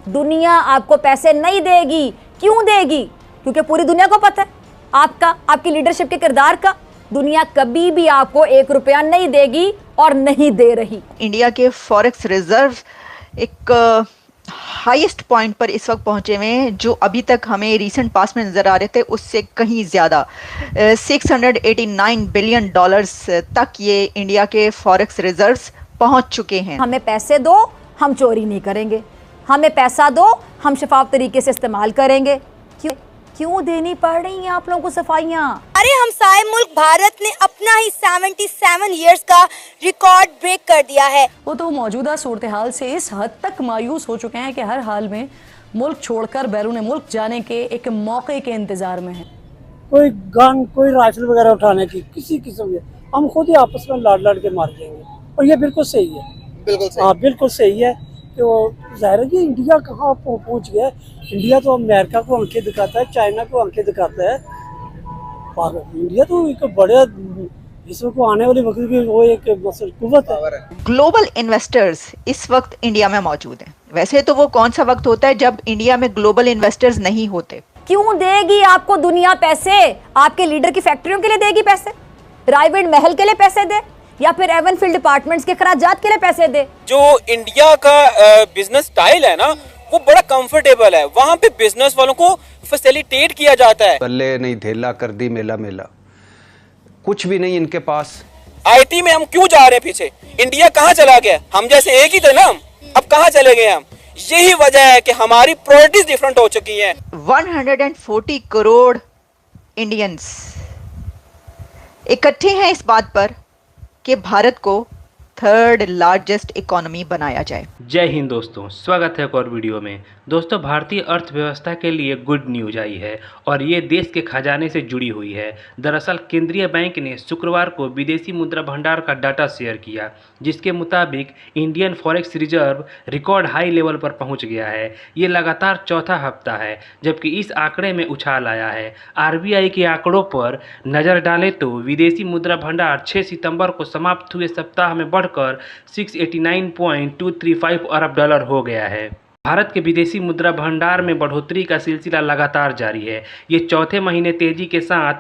दुनिया आपको पैसे नहीं देगी। क्यों देगी? क्योंकि पूरी दुनिया को पता है आपका, आपकी लीडरशिप के किरदार का। दुनिया कभी भी आपको 1 रुपया नहीं देगी और नहीं दे रही। इंडिया के फॉरेक्स रिजर्व एक हाईएस्ट पॉइंट पर इस वक्त पहुंचे हुए हैं, जो अभी तक हमें रीसेंट पास में नज़र आ रहे थे उससे कहीं ज़्यादा। 689 बिलियन डॉलर्स तक ये इंडिया के फॉरेक्स रिजर्व्स पहुंच चुके हैं। हमें पैसे दो, हम चोरी नहीं करेंगे। हमें पैसा दो, हम शफाफ तरीके से इस्तेमाल करेंगे। क्यों देनी पड़ रही हैं आप लोगों को सफाइयाँ? अरे हमसाए मुल्क भारत ने अपना ही 77 इयर्स का रिकॉर्ड ब्रेक कर दिया है। वो तो मौजूदा सूरत हाल से इस हद तक मायूस हो चुके हैं कि हर हाल में मुल्क छोड़कर बैरून मुल्क जाने के एक मौके के इंतजार में है। कोई गन, कोई राइफल वगैरह उठाने की किसी किस्म के, हम खुद ही आपस में लड़ के मार जाएंगे। और ये बिल्कुल सही है, बिल्कुल सही। हाँ, बिल्कुल सही है कि वो ज़ाहिर है कि इंडिया कहाँ पहुँच गया। इंडिया तो अमेरिका को आंखें दिखाता है, चाइना को आंखें दिखाता है, और इंडिया तो एक बड़े विश्व को आने वाले वक्त की वो एक कुव्वत है। ग्लोबल इन्वेस्टर्स इस वक्त इंडिया में मौजूद हैं। वैसे तो वो कौन सा वक्त होता है जब इंडिया में ग्लोबल इन्वेस्टर्स नहीं होते। क्यों देगी आपको दुनिया पैसे? आपके लीडर की फैक्ट्रियों के लिए देगी पैसे? रायविंड महल के लिए पैसे दे, या फिर एवन फील्ड डिपार्टमेंट्स के खराजात के लिए पैसे दे? जो इंडिया का बिजनेस स्टाइल है ना, वो बड़ा कंफर्टेबल है। वहाँ पे बिजनेस वालों को फैसिलिटेट किया जाता है। बल्ले नहीं धेला कर दी मेला मेला, कुछ भी नहीं इनके पास। आईटी में हम क्यों जा रहे हैं पीछे? इंडिया कहाँ चला गया? हम जैसे एक ही थे ना, अब कहाँ चले गए हम? यही वजह है कि हमारी प्रायोरिटीज डिफरेंट हो चुकी हैं। 140 करोड़ इंडियंस इकट्ठे हैं इस बात पर कि भारत को थर्ड लार्जेस्ट इकोनॉमी बनाया जाए। जय हिंद दोस्तों, स्वागत है एक और वीडियो में। दोस्तों, भारतीय अर्थव्यवस्था के लिए गुड न्यूज आई है और ये देश के खजाने से जुड़ी हुई है। दरअसल केंद्रीय बैंक ने शुक्रवार को विदेशी मुद्रा भंडार का डाटा शेयर किया, जिसके मुताबिक Indian forex reserve record high level पर पहुंच गया है। ये लगातार चौथा हफ्ता है जबकि इस आंकड़े में उछाल आया है। आरबीआई के आंकड़ों पर नज़र डालें तो विदेशी मुद्रा भंडार 6 सितंबर को समाप्त हुए सप्ताह में बढ़कर 689.235 अरब डॉलर हो गया है। भारत के विदेशी मुद्रा भंडार में बढ़ोतरी का सिलसिला लगातार जारी है। ये चौथे महीने तेजी के साथ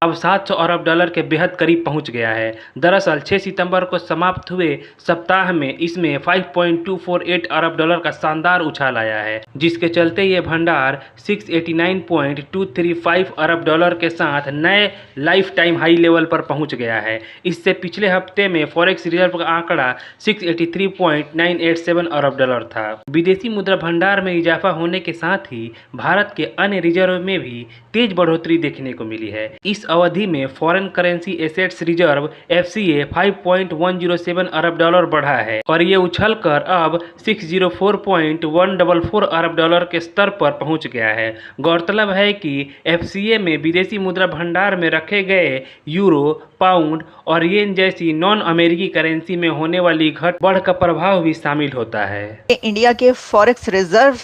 अब 700 अरब डॉलर के बेहद करीब पहुंच गया है। दरअसल 6 सितंबर को समाप्त हुए सप्ताह में इसमें 5.248 अरब डॉलर का शानदार उछाल आया है, जिसके चलते ये भंडार 689.235 अरब डॉलर के साथ नए लाइफ टाइम हाई लेवल पर पहुंच गया है। इससे पिछले हफ्ते में फॉरेक्स रिजर्व का आंकड़ा 683.987 अरब डॉलर था। विदेशी मुद्रा भंडार में इजाफा होने के साथ ही भारत के अन्य रिजर्व में भी तेज बढ़ोतरी देखने को मिली है। इस अवधि में foreign currency assets reserve FCA 5.107 अरब डॉलर बढ़ा है और ये उछलकर अब 604.144 अरब डॉलर के स्तर पर पहुंच गया है। गौरतलब है कि FCA में विदेशी मुद्रा भंडार में रखे गए यूरो, पाउंड और येन जैसी नॉन अमेरिकी करेंसी में होने वाली घट बढ़ का प्रभाव भी शामिल होता है। इंडिया के फॉरेक्स रिजर्व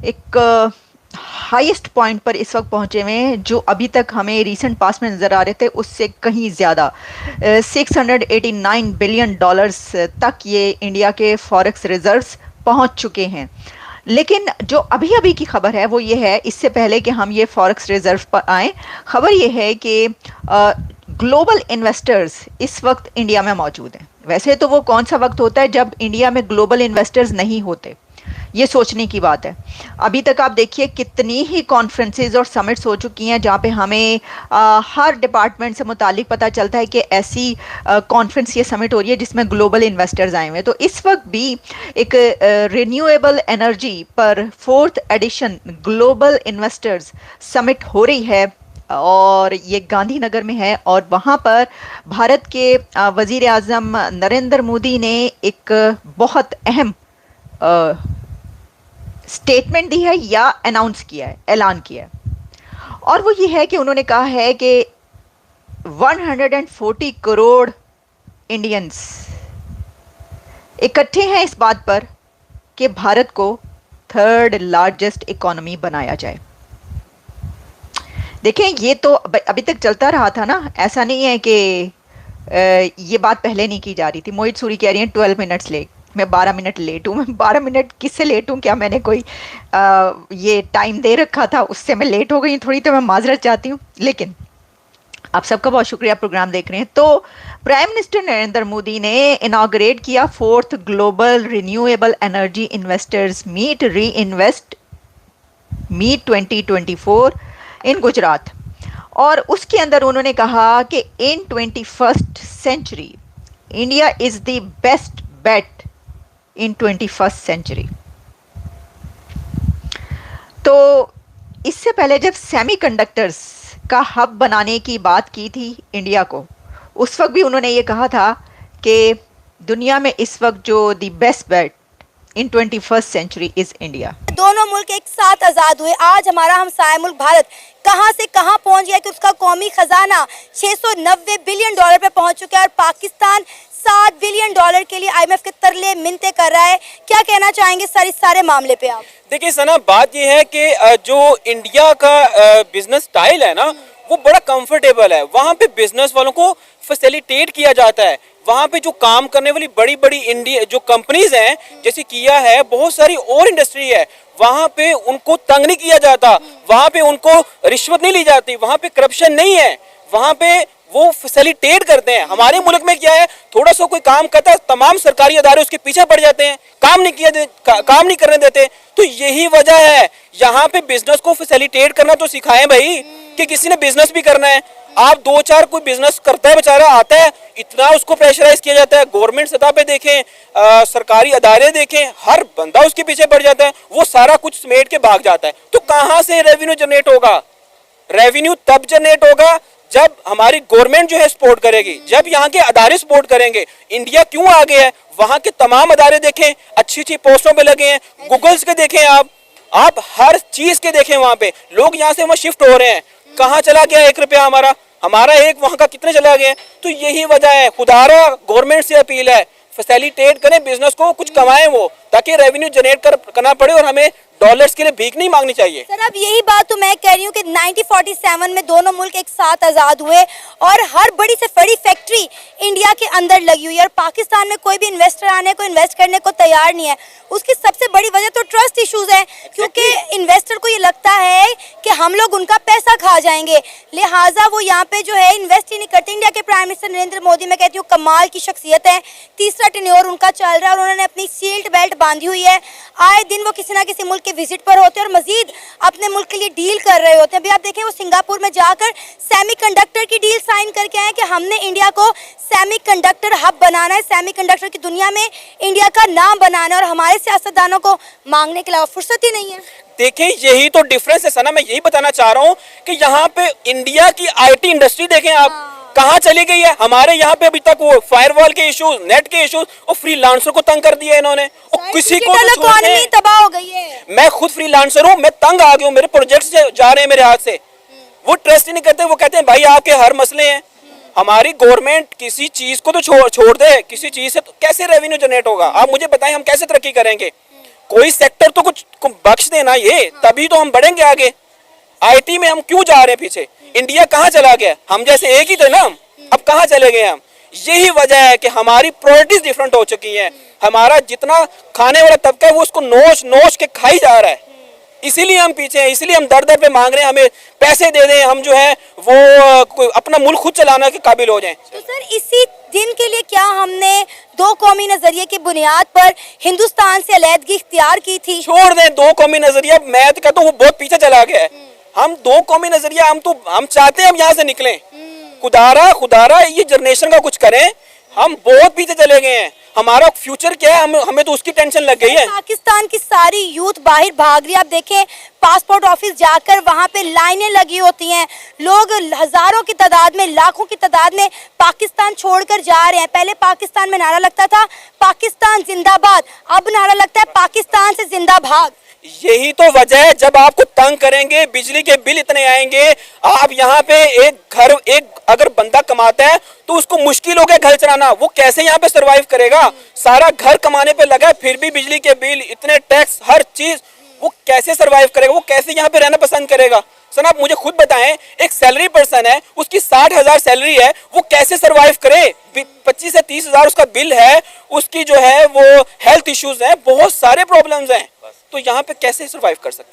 एक हाईएस्ट पॉइंट पर इस वक्त पहुंचे हुए हैं, जो अभी तक हमें रीसेंट पास में नज़र आ रहे थे उससे कहीं ज़्यादा। 689 बिलियन डॉलर्स तक ये इंडिया के फॉरेक्स रिजर्व्स पहुंच चुके हैं। लेकिन जो अभी अभी की खबर है वो ये है, इससे पहले कि हम ये फॉरेक्स रिजर्व पर आएँ, खबर ये है कि ग्लोबल इन्वेस्टर्स इस वक्त इंडिया में मौजूद हैं। वैसे तो वो कौन सा वक्त होता है जब इंडिया में ग्लोबल इन्वेस्टर्स नहीं होते, ये सोचने की बात है। अभी तक आप देखिए कितनी ही कॉन्फ्रेंसेज और समिट्स हो चुकी हैं जहाँ पे हमें हर डिपार्टमेंट से मुतालिक पता चलता है कि ऐसी कॉन्फ्रेंस ये समिट हो रही है जिसमें ग्लोबल इन्वेस्टर्स आए हुए हैं। तो इस वक्त भी एक रिन्यूएबल एनर्जी पर 4th addition global investors summit हो रही है और ये गांधीनगर में है। और वहाँ पर भारत के वज़ीर आज़म नरेंद्र मोदी ने एक बहुत अहम स्टेटमेंट दी है या अनाउंस किया है, ऐलान किया है, और वो ये है कि उन्होंने कहा है कि 140 करोड़ इंडियंस इकट्ठे हैं इस बात पर कि भारत को थर्ड लार्जेस्ट इकोनॉमी बनाया जाए। देखें, ये तो अभी तक चलता रहा था ना, ऐसा नहीं है कि ये बात पहले नहीं की जा रही थी। मोहित सूरी कह रही हैं 12 मिनट्स लेट। मैं 12 मिनट लेट हूँ। मैं 12 मिनट किससे लेट हूँ? क्या मैंने कोई ये टाइम दे रखा था, उससे मैं लेट हो गई थोड़ी, तो मैं माजरत चाहती हूँ। लेकिन आप सबका बहुत शुक्रिया, प्रोग्राम देख रहे हैं। तो प्राइम मिनिस्टर नरेंद्र मोदी ने इनॉग्रेट किया 4th global renewable energy investors meet reinvest meet 2024 in Gujarat, और उसके अंदर उन्होंने कहा कि in 21st century India is the best bet in 21st century. तो इससे पहले जब सेमीकंडक्टर्स का हब बनाने की बात की थी इंडिया को, उस वक्त भी उन्होंने ये कहा था कि दुनिया में इस वक्त जो the best bet in 21st century is India. दोनों मुल्क एक साथ आजाद हुए। आज हमारा हमसाया मुल्क भारत कहां से कहां पहुंच गया कि उसका कौमी खजाना 690 बिलियन डॉलर पे पहुंच चुका है और पाकिस्तान 7 बिलियन डॉलर के लिए IMF के तरले मिन्नतें कर रहा है। क्या कहना चाहेंगे सर इस सारे मामले पे आप? देखिए सना, बात यह है कि जो इंडिया का बिजनेस स्टाइल है ना, वो बड़ा कंफर्टेबल है। वहाँ पे बिजनेस वालों को फैसिलिटेट किया जाता है। वहाँ पे जो काम करने वाली बड़ी बड़ी इंडिया जो कंपनीज हैं, जैसे किया है, बहुत सारी और इंडस्ट्री है, वहाँ पे उनको तंग नहीं किया जाता, वहाँ पे उनको रिश्वत नहीं ली जाती, वहाँ पे करप्शन नहीं है, वहाँ पे वो फैसिलिटेट करते हैं। हमारे मुल्क में क्या है, थोड़ा सा कोई काम करता है, तमाम सरकारी अदारे उसके पीछे पड़ जाते हैं, काम नहीं करने देते। तो यही वजह है, यहाँ पे बिजनेस को फैसिलिटेट करना तो सिखाएं भाई, कि किसी ने बिजनेस भी करना है। आप 2-4 कोई बिजनेस करता है, बेचारा आता है, इतना उसको प्रेशराइज किया जाता है। गवर्नमेंट सतह पे देखें, सरकारी अदारे देखें, हर बंदा उसके पीछे पड़ जाता है, वो सारा कुछ समेट के भाग जाता है। तो कहाँ से रेवेन्यू जनरेट होगा? रेवेन्यू तब जनरेट होगा जब हमारी गवर्नमेंट जो है सपोर्ट करेगी, जब यहाँ के अदारे सपोर्ट करेंगे। इंडिया क्यों आगे है? वहाँ के तमाम अदारे देखें, अच्छी अच्छी पोस्टों पे लगे हैं, गूगल्स के देखें, आप हर चीज के देखें, वहाँ पे लोग यहाँ से वहाँ शिफ्ट हो रहे हैं। कहाँ चला गया 1 रुपया हमारा एक वहाँ का कितने चला गए? तो यही वजह है। खुदारा गवर्नमेंट से अपील है, फैसिलिटेट करें बिजनेस को, कुछ कमाएं वो, ताकि रेवेन्यू जनरेट करना पड़े और हमें डॉलर्स के लिए भीख नहीं मांगनी चाहिए। सर अब यही बात तो मैं कह रही हूँ कि 1947 में दोनों मुल्क एक साथ आजाद हुए और हर बड़ी से बड़ी फैक्ट्री इंडिया के अंदर लगी हुई है और पाकिस्तान में कोई भी इन्वेस्टर आने को इन्वेस्ट करने को तैयार नहीं है। उसकी सबसे बड़ी वजह तो ट्रस्ट इश्यूज है, क्योंकि इन्वेस्टर को ये लगता है कि हम लोग उनका पैसा खा जाएंगे, लिहाजा वो यहाँ पे जो है इन्वेस्ट ही नहीं करते। इंडिया के प्राइम मिनिस्टर नरेंद्र मोदी, मैं कहती हूँ कमाल की शख्सियत है, 3रा टेन्योर उनका चल रहा है और उन्होंने अपनी सीट बेल्ट बांधी हुई है। आए दिन वो किसी ना किसी मुल्क के विजिट पर होते हैं और मजीद अपने मुल्क के लिए डील कर रहे होते हैं। अभी आप देखें वो सिंगापुर में जाकर सेमीकंडक्टर की डील साइन करके आए कि हमने इंडिया को सेमीकंडक्टर हब बनाना है, सेमीकंडक्टर की दुनिया में इंडिया का नाम बनाना है और हमारे सियासतदानों को मांगने के अलावा फुर्सत ही नहीं है। देखिए यही तो डिफरेंस है सना, मैं यही बताना चाह रहा हूँ कि यहाँ पे इंडिया की IT इंडस्ट्री देखें आप कहाँ चली गई है। हमारे यहाँ पे अभी तक वो फायरवॉल के इश्यूज, नेट के इश्यूज और फ्रीलांसर को तंग कर दिया इन्होंने, और किसी को इकोनॉमी तबाह हो गई है। मैं खुद फ्रीलांसर हूँ, मैं तंग आ गया हूँ, मेरे प्रोजेक्ट्स जा रहे हैं मेरे हाथ से, वो ट्रस्ट ही नहीं करते। वो कहते हैं भाई आपके हर मसले हैं। हमारी गवर्नमेंट किसी चीज को तो छोड़ दे, किसी चीज से तो कैसे रेवेन्यू जनरेट होगा? आप मुझे बताएं, हम कैसे तरक्की करेंगे? कोई सेक्टर तो कुछ बख्श देना, ये तभी तो हम बढ़ेंगे आगे। IT में हम क्यों जा रहे हैं पीछे? इंडिया कहाँ चला गया? हम जैसे एक ही थे ना, अब कहाँ चले गए हम? यही वजह है कि हमारी प्रायोरिटीज डिफरेंट हो चुकी हैं। हमारा जितना खाने वाला तबका है वो उसको नोच के खाई जा रहा है, इसीलिए हम पीछे हैं, इसीलिए हम दर दर पे मांग रहे हैं हमें पैसे दे दें, हम जो है वो अपना मुल्क खुद चलाने के काबिल हो जाएं। तो सर इसी दिन के लिए क्या हमने 2 कौमी नजरिए की बुनियाद पर हिंदुस्तान से अलहदगी इख्तियार की थी? छोड़ दें 2 कौमी नजरिया, मैं तो कहता हूँ वो बहुत पीछे चला गया है। हम 2 कौमी नजरिया हम चाहते हैं हम यहाँ से निकलें। खुदारा ये जनरेशन का कुछ करें, हम बहुत पीछे चले गए हैं। हमारा फ्यूचर क्या है, हमें तो उसकी टेंशन लग गई है। पाकिस्तान की सारी यूथ बाहर भाग रही है। आप देखें पासपोर्ट ऑफिस जाकर वहां पे लाइनें लगी होती हैं, लोग हजारों की तादाद में, लाखों की तादाद में पाकिस्तान छोड़कर जा रहे हैं। पहले पाकिस्तान में नारा लगता था पाकिस्तान जिंदाबाद, अब नारा लगता है पाकिस्तान से जिंदा भाग। यही तो वजह है, जब आपको तंग करेंगे, बिजली के बिल इतने आएंगे, आप यहाँ पे एक अगर बंदा कमाता है तो उसको मुश्किल हो गया घर चलाना, वो कैसे यहाँ पे सरवाइव करेगा? सारा घर कमाने पे लगा है, फिर भी बिजली के बिल, इतने टैक्स, हर चीज, वो कैसे सरवाइव करेगा? वो कैसे यहाँ पे रहना पसंद करेगा? सर आप मुझे खुद बताएं, एक सैलरी पर्सन है, उसकी 60,000 सैलरी है, वो कैसे सरवाइव करे? 25 से 30,000 उसका बिल है, उसकी जो है वो हेल्थ इश्यूज हैं, बहुत सारे प्रॉब्लम्स हैं, तो यहाँ पे कैसे सरवाइव कर सकते हैं?